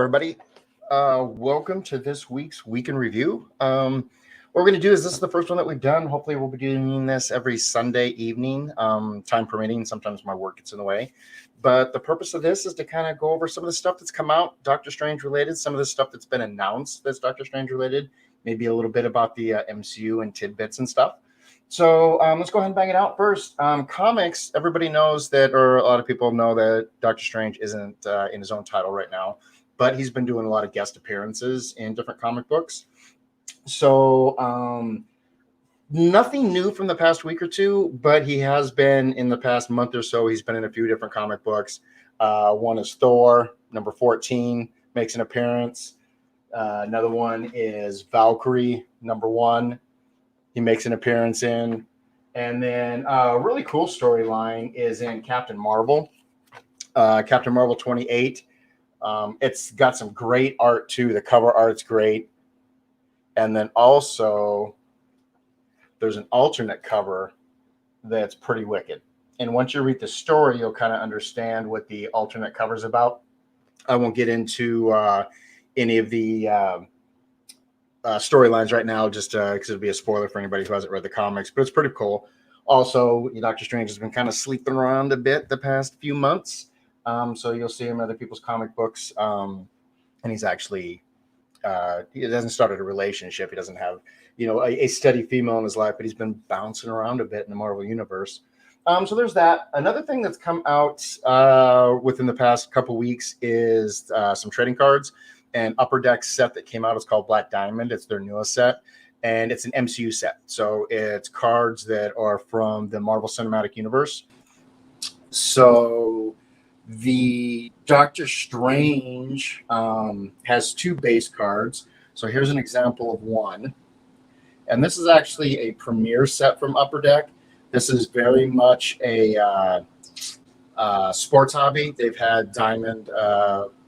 everybody. Welcome to this week's Week in Review. What we're going to do is this is the first one that we've done. Hopefully, we'll be doing this every Sunday evening, time permitting. Sometimes my work gets in the way. But the purpose of this is to kind of go over some of the stuff that's come out, Doctor Strange related, some of the stuff that's been announced that's Doctor Strange related, maybe a little bit about the MCU and tidbits and stuff. So let's go ahead and bang it out first. Comics, everybody knows that, or a lot of people know that Doctor Strange isn't in his own title right now, but he's been doing a lot of guest appearances in different comic books. So nothing new from the past week or two, but he has been in the past month or so. He's been in a few different comic books. One is Thor, number 14, makes an appearance. Another one is Valkyrie, number 1. He makes an appearance in. And then a really cool storyline is in Captain Marvel. Captain Marvel 28. It's got some great art too. The cover art's great. And then also there's an alternate cover that's pretty wicked. And once you read the story, you'll kind of understand what the alternate cover's about. I won't get into any of the storylines right now, just because it'll be a spoiler for anybody who hasn't read the comics, but it's pretty cool. Also, Doctor Strange has been kind of sleeping around a bit the past few months. So you'll see him in other people's comic books. And he's actually, he hasn't started a relationship. He doesn't have, a steady female in his life, but he's been bouncing around a bit in the Marvel universe. So there's that. Another thing that's come out within the past couple weeks is some trading cards. An Upper Deck set that came out is called Black Diamond. It's their newest set, and it's an MCU set. So it's cards that are from the Marvel Cinematic Universe. So the Doctor Strange has 2 base cards. So here's an example of one. And this is actually a premiere set from Upper Deck. This is very much a sports hobby. They've had Diamond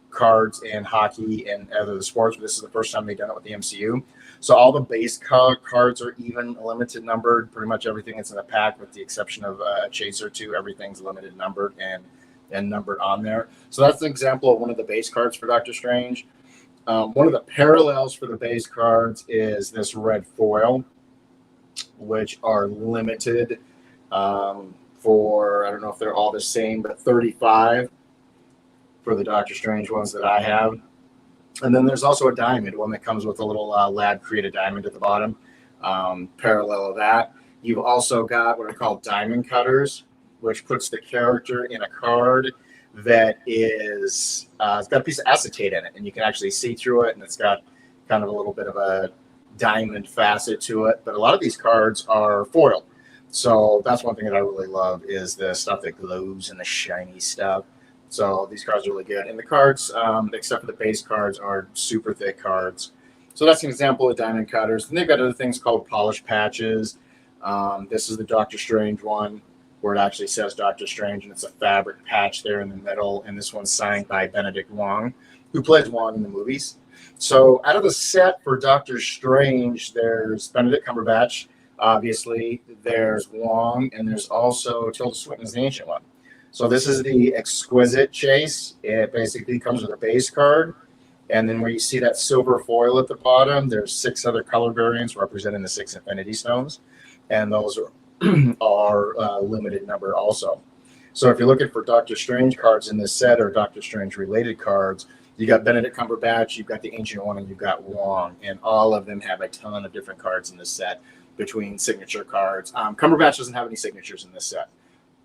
cards in hockey and other sports, but this is the first time they've done it with the MCU. So all the base cards are even limited numbered. Pretty much everything that's in the pack, with the exception of a chase or 2, everything's limited numbered and numbered on there. So that's an example of one of the base cards for Doctor Strange. One of the parallels for the base cards is this red foil, which are limited for, I don't know if they're all the same, but 35 for the Doctor Strange ones that I have. And then there's also a diamond, one that comes with a little lab created diamond at the bottom. Parallel of that, you've also got what are called diamond cutters, which puts the character in a card that is it's got a piece of acetate in it, and you can actually see through it, and it's got kind of a little bit of a diamond facet to it. But a lot of these cards are foiled, so that's one thing that I really love, is the stuff that glows and the shiny stuff. So these cards are really good. And the cards, except for the base cards, are super thick cards. So that's an example of diamond cutters. And they've got other things called polish patches. This is the Doctor Strange one, where it actually says Doctor Strange, and it's a fabric patch there in the middle. And this one's signed by Benedict Wong, who plays Wong in the movies. So out of the set for Doctor Strange, there's Benedict Cumberbatch, obviously. There's Wong, and there's also Tilda Swinton as the Ancient One. So this is the Exquisite Chase. It basically comes with a base card. And then where you see that silver foil at the bottom, there's 6 other color variants representing the 6 Infinity Stones. And those are limited number also. So if you're looking for Doctor Strange cards in this set, or Doctor Strange related cards, you got Benedict Cumberbatch, you've got the Ancient One, and you've got Wong. And all of them have a ton of different cards in this set between signature cards. Cumberbatch doesn't have any signatures in this set.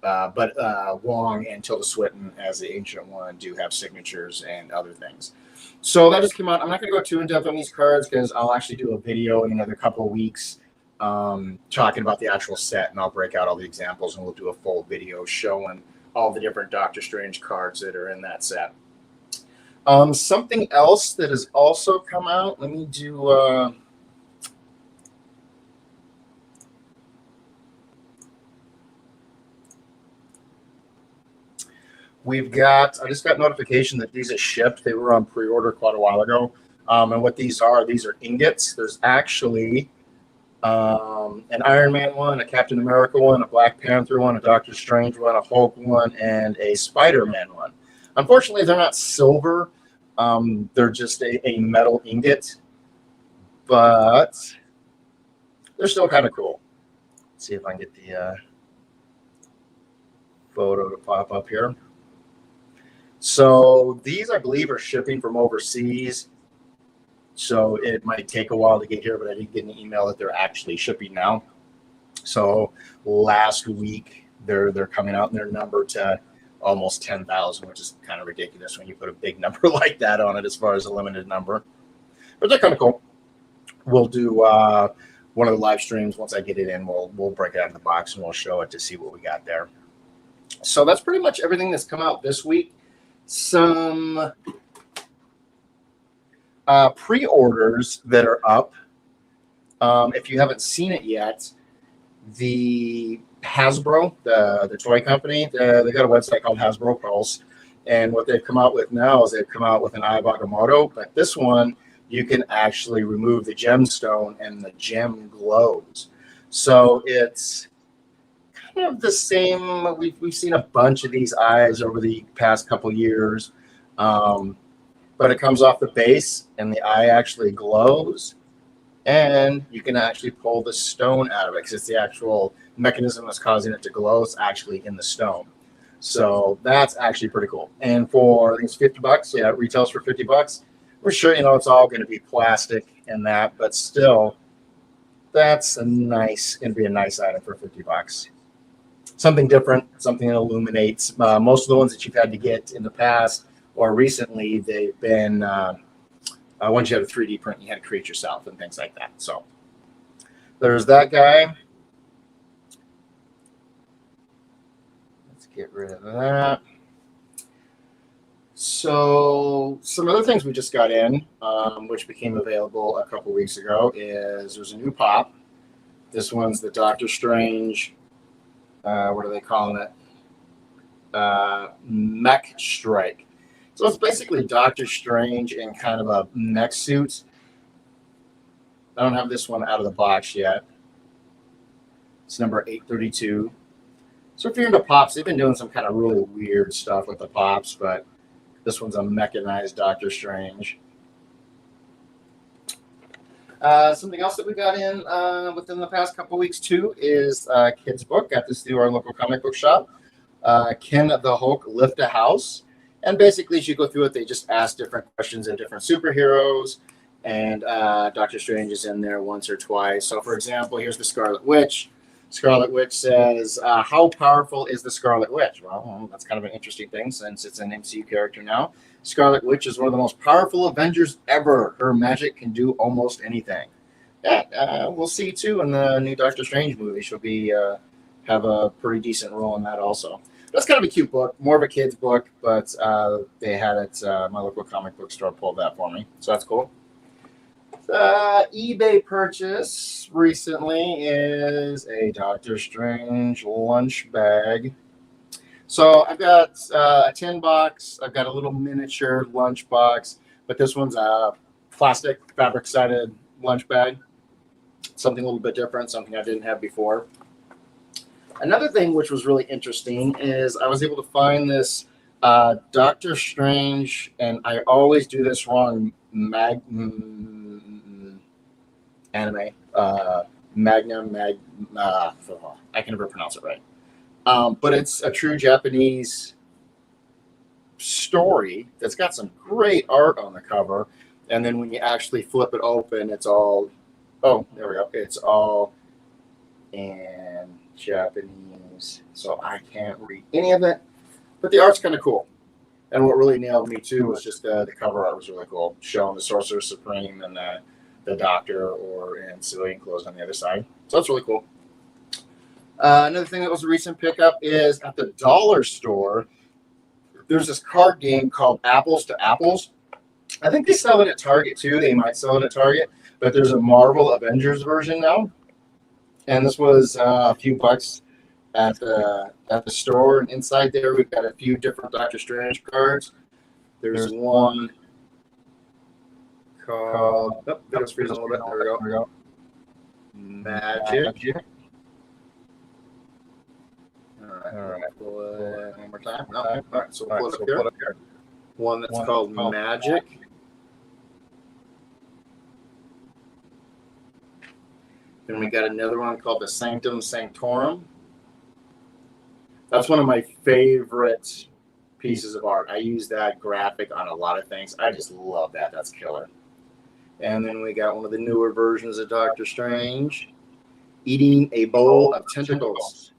But Wong and Tilda Swinton as the Ancient One do have signatures and other things. So that just came out. I'm not going to go too in-depth on these cards, because I'll actually do a video in another couple of weeks talking about the actual set, and I'll break out all the examples, and we'll do a full video showing all the different Doctor Strange cards that are in that set. Something else that has also come out, let me do... We've got, I just got notification that these are shipped. They were on pre-order quite a while ago. And what these are ingots. There's actually an Iron Man one, a Captain America one, a Black Panther one, a Doctor Strange one, a Hulk one, and a Spider-Man one. Unfortunately, they're not silver, They're just a metal ingot, but they're still kind of cool. Let's see if I can get the photo to pop up here. So these, I believe, are shipping from overseas. So it might take a while to get here, but I did get an email that they're actually shipping now. So last week they're coming out, and they're numbered to almost 10,000, which is kind of ridiculous when you put a big number like that on it as far as a limited number. But they're kind of cool. We'll do one of the live streams once I get it in. We'll break it out of the box and we'll show it to see what we got there. So that's pretty much everything that's come out this week. Some pre-orders that are up. If you haven't seen it yet, the Hasbro, the toy company, they got a website called Hasbro Pulse, and what they've come out with now is they've come out with an Eye of Agamotto, but this one you can actually remove the gemstone and the gem glows. So it's kind of the same. We've seen a bunch of these eyes over the past couple years, but it comes off the base and the eye actually glows, and you can actually pull the stone out of it because it's the actual mechanism that's causing it to glow. It's actually in the stone. So that's actually pretty cool. And for, I think it's $50. Yeah, it retails for $50. We're sure, it's all going to be plastic and that, but still, that's going to be a nice item for $50. Something different, something that illuminates. Most of the ones that you've had to get in the past or recently, they've been, once you had a 3D print, you had to create yourself and things like that. So there's that guy. Let's get rid of that. So some other things we just got in, which became available a couple weeks ago, is there's a new pop. This one's the Doctor Strange. What are they calling it? Mech Strike. So it's basically Doctor Strange in kind of a mech suit. I don't have this one out of the box yet. It's number 832. So if you're into pops, they've been doing some kind of really weird stuff with the pops, but this one's a mechanized Doctor Strange. Something else that we got in within the past couple weeks too is Kid's book. Got this through our local comic book shop. Can the Hulk lift a house? And basically, as you go through it, they just ask different questions of different superheroes, and Doctor Strange is in there once or twice. So, for example, here's the Scarlet Witch. Scarlet Witch says, how powerful is the Scarlet Witch? Well, that's kind of an interesting thing since it's an MCU character now. Scarlet Witch is one of the most powerful Avengers ever. Her magic can do almost anything. Yeah, we'll see, too, in the new Doctor Strange movie. She'll be have a pretty decent role in that also. That's kind of a cute book, more of a kid's book, but they had it, my local comic book store pulled that for me, so that's cool. eBay purchase recently is a Doctor Strange lunch bag. So I've got a tin box, I've got a little miniature lunch box, but this one's a plastic, fabric-sided lunch bag. Something a little bit different, something I didn't have before. Another thing which was really interesting is I was able to find this Doctor Strange, and I always do this wrong, anime, I can never pronounce it right. But it's a true Japanese story that's got some great art on the cover. And then when you actually flip it open, it's all, oh, there we go. It's all in Japanese. So I can't read any of it, but the art's kind of cool. And what really nailed me too was just the cover art was really cool, showing the Sorcerer Supreme and the Doctor or in civilian clothes on the other side. So that's really cool. Another thing that was a recent pickup is at the dollar store, there's this card game called Apples to Apples. I think they sell it at Target too. They might sell it at Target, but there's a Marvel Avengers version now. And this was a few bucks at the store. And inside there, we've got a few different Doctor Strange cards. There's one called, oh, let's freeze a little bit. There we go. Magic. All right. Pull it one more time. No. All right. So we'll pull it up here. one that's called Magic. Then we got another one called the Sanctum Sanctorum. That's one of my favorite pieces of art. I use that graphic on a lot of things. I just love that. That's killer. And then we got one of the newer versions of Doctor Strange, eating a bowl of tentacles.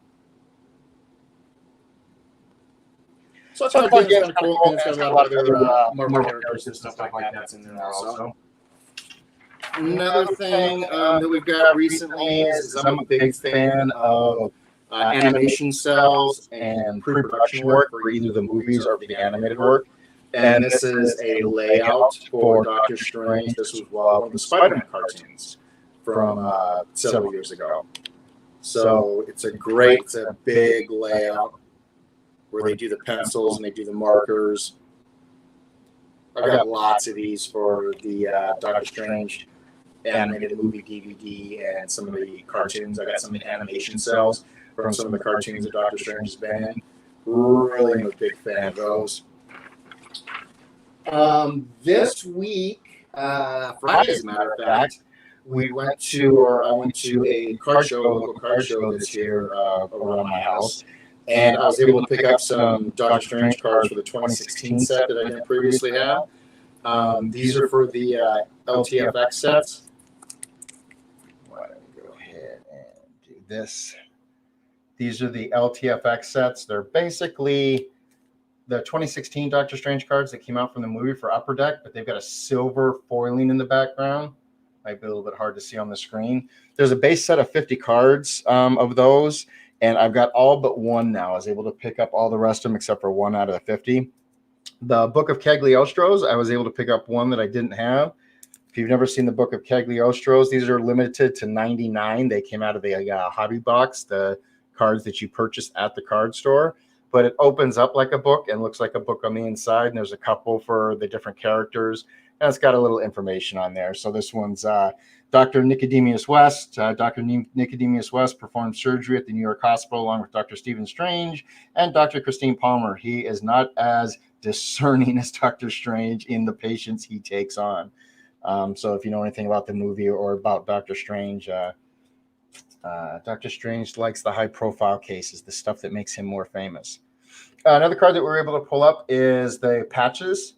So it's kind of cool. And it's got a lot of other Marvel characters and stuff like that that's in there also. Another thing that we've got recently is I'm a big fan of animation cells and pre-production work for either the movies or the animated work. And this is a layout for Doctor Strange. This was one of the Spider-Man cartoons from several years ago. So it's a big layout where they do the pencils and they do the markers. I've got lots of these for the Doctor Strange animated movie DVD and some of the cartoons. I got some animation cells from some of the cartoons that Doctor Strange has been in. Really am a big fan of those. This week, Friday, as a matter of fact, I went to a card show, a local card show that's here around my house, and I was able to pick up some Doctor Strange cards for the 2016 set that I didn't previously have. These are for the LTFX sets. Why don't we go ahead and do this? These are the LTFX sets. They're basically the 2016 Doctor Strange cards that came out from the movie for Upper Deck, but they've got a silver foiling in the background. Might be a little bit hard to see on the screen. There's a base set of 50 cards of those, and I've got all but one now. I was able to pick up all the rest of them except for one out of the 50. The Book of Cagliostros, I was able to pick up one that I didn't have. If you've never seen the Book of Cagliostros, these are limited to 99. They came out of the hobby box, the cards that you purchase at the card store. But it opens up like a book and looks like a book on the inside. And there's a couple for the different characters. And it's got a little information on there. So this one's Dr. Nicodemus West. Dr. Nicodemus West performed surgery at the New York hospital along with Dr. Stephen Strange and Dr. Christine Palmer. He is not as discerning as Dr. Strange in the patients he takes on. So if you know anything about the movie or about Dr. Strange, Dr. Strange likes the high-profile cases, the stuff that makes him more famous. Another card that we were able to pull up is the patches.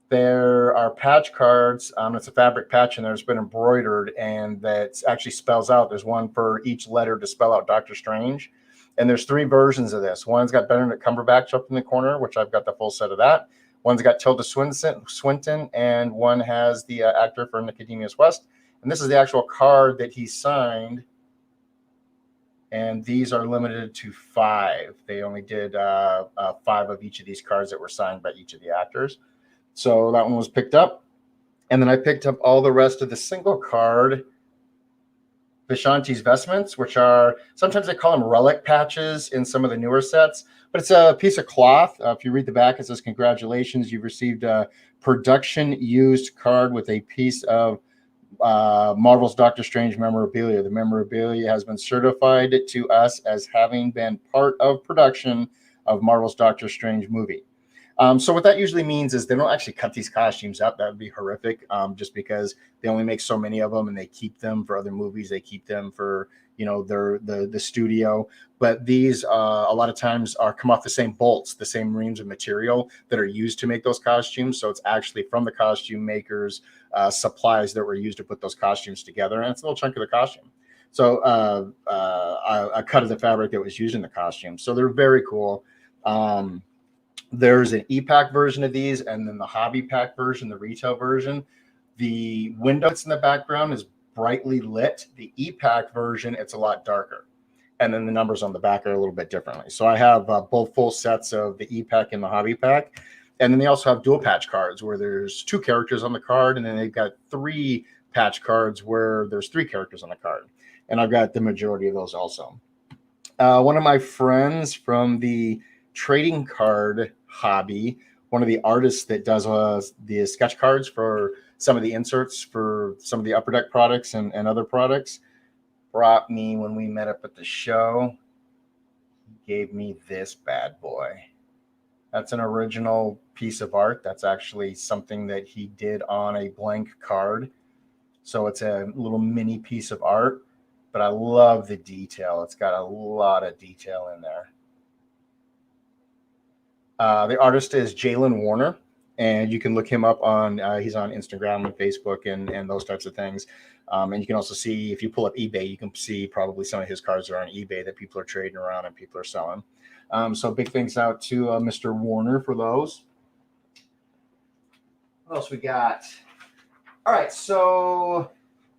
There are patch cards. It's a fabric patch, and there's been embroidered, and that actually spells out. There's one for each letter to spell out Doctor Strange. And there's 3 versions of this. One's got Benedict Cumberbatch up in the corner, which I've got the full set of that. One's got Tilda Swinton, and one has the actor for Nicodemus West. And this is the actual card that he signed. And these are limited to 5. They only did 5 of each of these cards that were signed by each of the actors. So that one was picked up. And then I picked up all the rest of the single card Vishanti's vestments, which are, sometimes they call them relic patches in some of the newer sets. But it's a piece of cloth. If you read the back, it says, "Congratulations, you've received a production used card with a piece of Marvel's Doctor Strange memorabilia. The memorabilia has been certified to us as having been part of production of Marvel's Doctor Strange movie." So what that usually means is they don't actually cut these costumes up. That would be horrific, just because they only make so many of them and they keep them for other movies. They keep them for, the studio. But these a lot of times come off the same bolts, the same reams of material that are used to make those costumes. So it's actually from the costume makers' supplies that were used to put those costumes together. And it's a little chunk of the costume. So a cut of the fabric that was used in the costume. So they're very cool. There's an e-pack version of these, and then the hobby pack version, the retail version. The window that's in the background is brightly lit. The e-pack version, it's a lot darker. And then the numbers on the back are a little bit differently. So I have both full sets of the e-pack and the hobby pack. And then they also have dual patch cards where there's 2 characters on the card, and then they've got 3 patch cards where there's 3 characters on the card. And I've got the majority of those also. One of my friends from the trading card hobby, one of the artists that does the sketch cards for some of the inserts for some of the Upper Deck products and other products, brought me, when we met up at the show, he gave me this bad boy. That's an original piece of art. That's actually something that he did on a blank card. So it's a little mini piece of art, but I love the detail. It's got a lot of detail in there. The artist is Jalen Warner, and you can look him up on, he's on Instagram and Facebook and those types of things. And you can also see, if you pull up eBay, you can see probably some of his cards are on eBay that people are trading around and people are selling. So big thanks out to Mr. Warner for those. What else we got? All right, so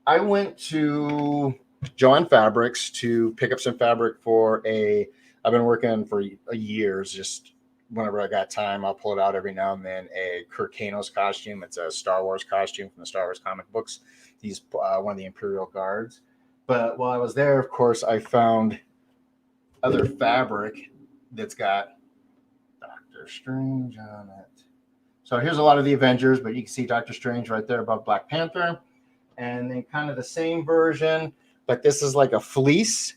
I went to John Fabrics to pick up some fabric for I've been working for years, just whenever I got time, I'll pull it out every now and then, a Kurt Kano's costume. It's a Star Wars costume from the Star Wars comic books. He's one of the Imperial Guards. But while I was there, of course, I found other fabric that's got Doctor Strange on it. So here's a lot of the Avengers, but you can see Doctor Strange right there above Black Panther. And then kind of the same version, but this is like a fleece.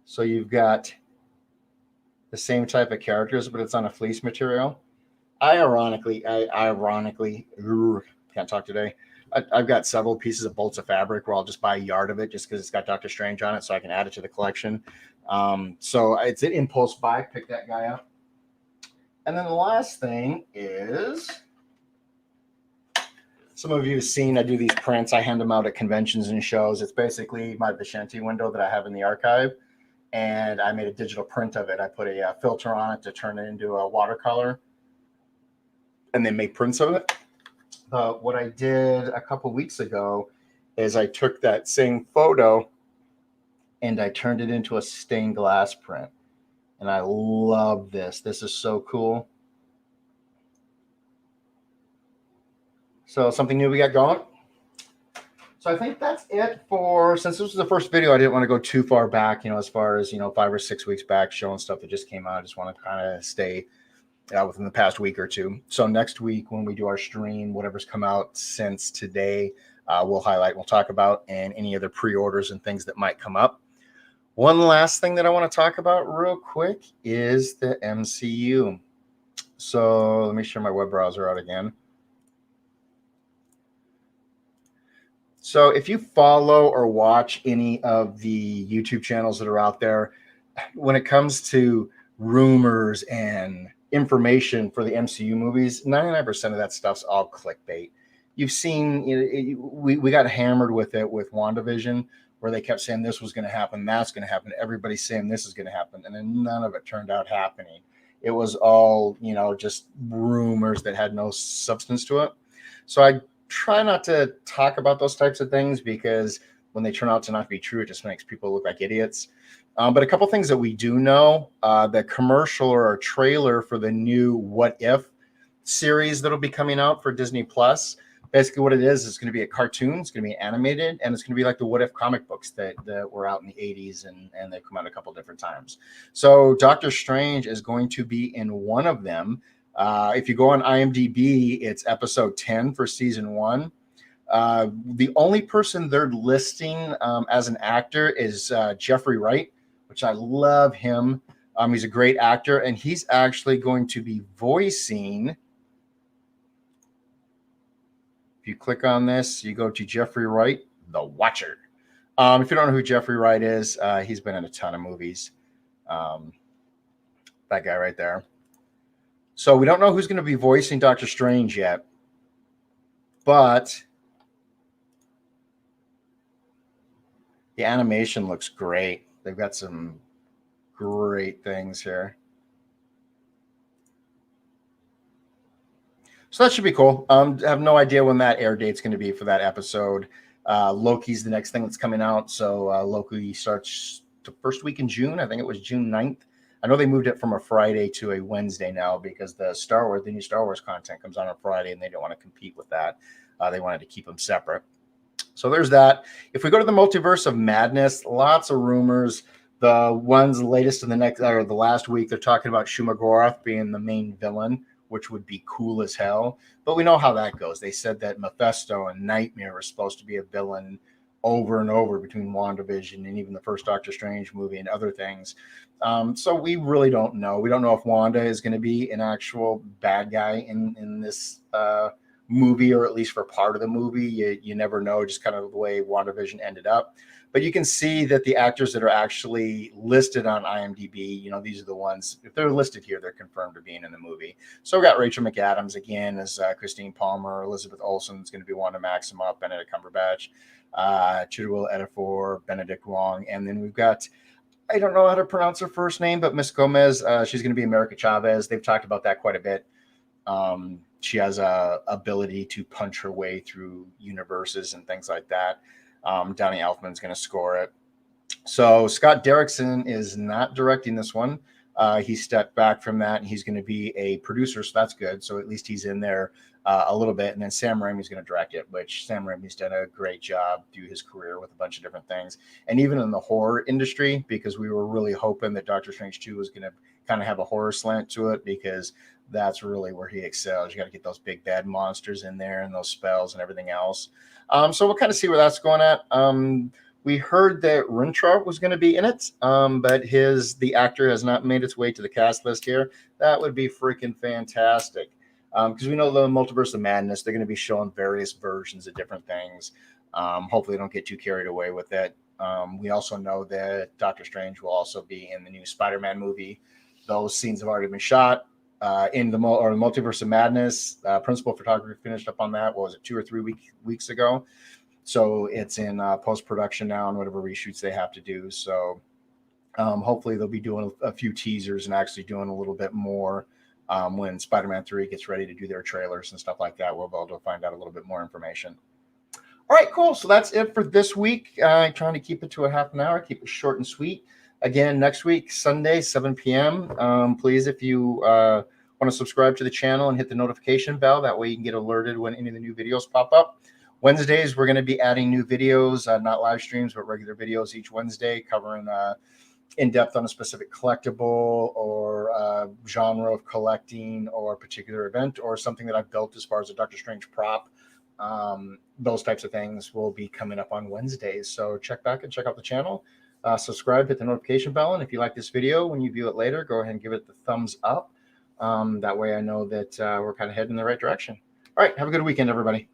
So you've got the same type of characters, but it's on a fleece material. I ironically, can't talk today. I've got several pieces of bolts of fabric where I'll just buy a yard of it just because it's got Doctor Strange on it, so I can add it to the collection. So it's an impulse buy. Pick that guy up. And then the last thing is, some of you have seen, I do these prints. I hand them out at conventions and shows. It's basically my Vicente window that I have in the archive. And I made a digital print of it. I put a filter on it to turn it into a watercolor and then make prints of it. But what I did a couple weeks ago is I took that same photo and I turned it into a stained glass print. And I love this. This is so cool. So something new we got going. So I think that's it for, since this was the first video, I didn't want to go too far back, as far as, 5 or 6 weeks back, showing stuff that just came out. I just want to kind of stay within the past week or two. So next week when we do our stream, whatever's come out since today, we'll highlight, we'll talk about, and any other pre-orders and things that might come up. One last thing that I want to talk about real quick is the MCU. So let me share my web browser out again. So if you follow or watch any of the YouTube channels that are out there, when it comes to rumors and information for the MCU movies, 99% of that stuff's all clickbait. You've seen, we got hammered with it with WandaVision, where they kept saying this was going to happen, that's going to happen. Everybody's saying this is going to happen. And then none of it turned out happening. It was all, just rumors that had no substance to it. So I try not to talk about those types of things, because when they turn out to not be true, it just makes people look like idiots. But a couple things that we do know, the commercial or trailer for the new What If series that'll be coming out for Disney Plus. Basically what it is, it's going to be a cartoon, it's going to be animated, and it's going to be like the What If comic books that were out in the 80s, and they've come out a couple different times. So Doctor Strange is going to be in one of them. If you go on IMDb, it's episode 10 for season 1. The only person they're listing as an actor is Jeffrey Wright, which I love him. He's a great actor, and he's actually going to be voicing. If you click on this, you go to Jeffrey Wright, the Watcher. If you don't know who Jeffrey Wright is, he's been in a ton of movies. That guy right there. So we don't know who's going to be voicing Doctor Strange yet, but the animation looks great. They've got some great things here. So that should be cool. I have no idea when that air date's going to be for that episode. Loki's the next thing that's coming out. So Loki starts the first week in June. I think it was June 9th. I know they moved it from a Friday to a Wednesday now, because the new Star Wars content comes on Friday, and they don't want to compete with that. They wanted to keep them separate. So there's that. If we go to the Multiverse of Madness, lots of rumors. The ones latest in the last week, they're talking about Shumagorath being the main villain, which would be cool as hell. But we know how that goes. They said that Mephisto and Nightmare are supposed to be a villain over and over between WandaVision and even the first Doctor Strange movie and other things. So we really don't know. We don't know if Wanda is going to be an actual bad guy in this movie, or at least for part of the movie. You never know, just kind of the way WandaVision ended up. But you can see that the actors that are actually listed on IMDb, these are the ones, if they're listed here, they're confirmed to being in the movie. So we got Rachel McAdams again as Christine Palmer, Elizabeth Olsen is going to be Wanda Maximoff, Benedict Cumberbatch, Chiwetel Ejiofor, Benedict Wong, and then we've got, I don't know how to pronounce her first name, but Miss Gomez, she's going to be America Chavez. They've talked about that quite a bit. She has a ability to punch her way through universes and things like that. Donnie Elfman's going to score it. So Scott Derrickson is not directing this one. He stepped back from that, and he's going to be a producer, so that's good. So at least he's in there a little bit. And then Sam Raimi's going to direct it, which Sam Raimi's done a great job through his career with a bunch of different things. And even in the horror industry, because we were really hoping that Doctor Strange 2 was going to kind of have a horror slant to it, because that's really where he excels. You got to get those big bad monsters in there and those spells and everything else. So we'll kind of see where that's going at. We heard that Rintrah was going to be in it, but the actor has not made its way to the cast list here. That would be freaking fantastic, because we know the Multiverse of Madness, they're going to be showing various versions of different things. Hopefully they don't get too carried away with it. We also know that Doctor Strange will also be in the new Spider-Man movie. Those scenes have already been shot. In the Multiverse of Madness, principal photography finished up on that. What was it, 2 or 3 weeks ago? So it's in post-production now and whatever reshoots they have to do. So hopefully they'll be doing a few teasers and actually doing a little bit more when Spider-Man 3 gets ready to do their trailers and stuff like that. We'll be able to find out a little bit more information. All right, cool. So that's it for this week. Trying to keep it to a half an hour, keep it short and sweet. Again, next week, Sunday, 7 p.m. Please, if you want to subscribe to the channel and hit the notification bell, that way you can get alerted when any of the new videos pop up. Wednesdays, we're going to be adding new videos, not live streams, but regular videos each Wednesday, covering in depth on a specific collectible or genre of collecting or a particular event or something that I've built as far as a Doctor Strange prop. Those types of things will be coming up on Wednesdays. So check back and check out the channel. Subscribe, hit the notification bell, and if you like this video, when you view it later, go ahead and give it the thumbs up. That way I know that we're kind of heading in the right direction. All right, have a good weekend, everybody.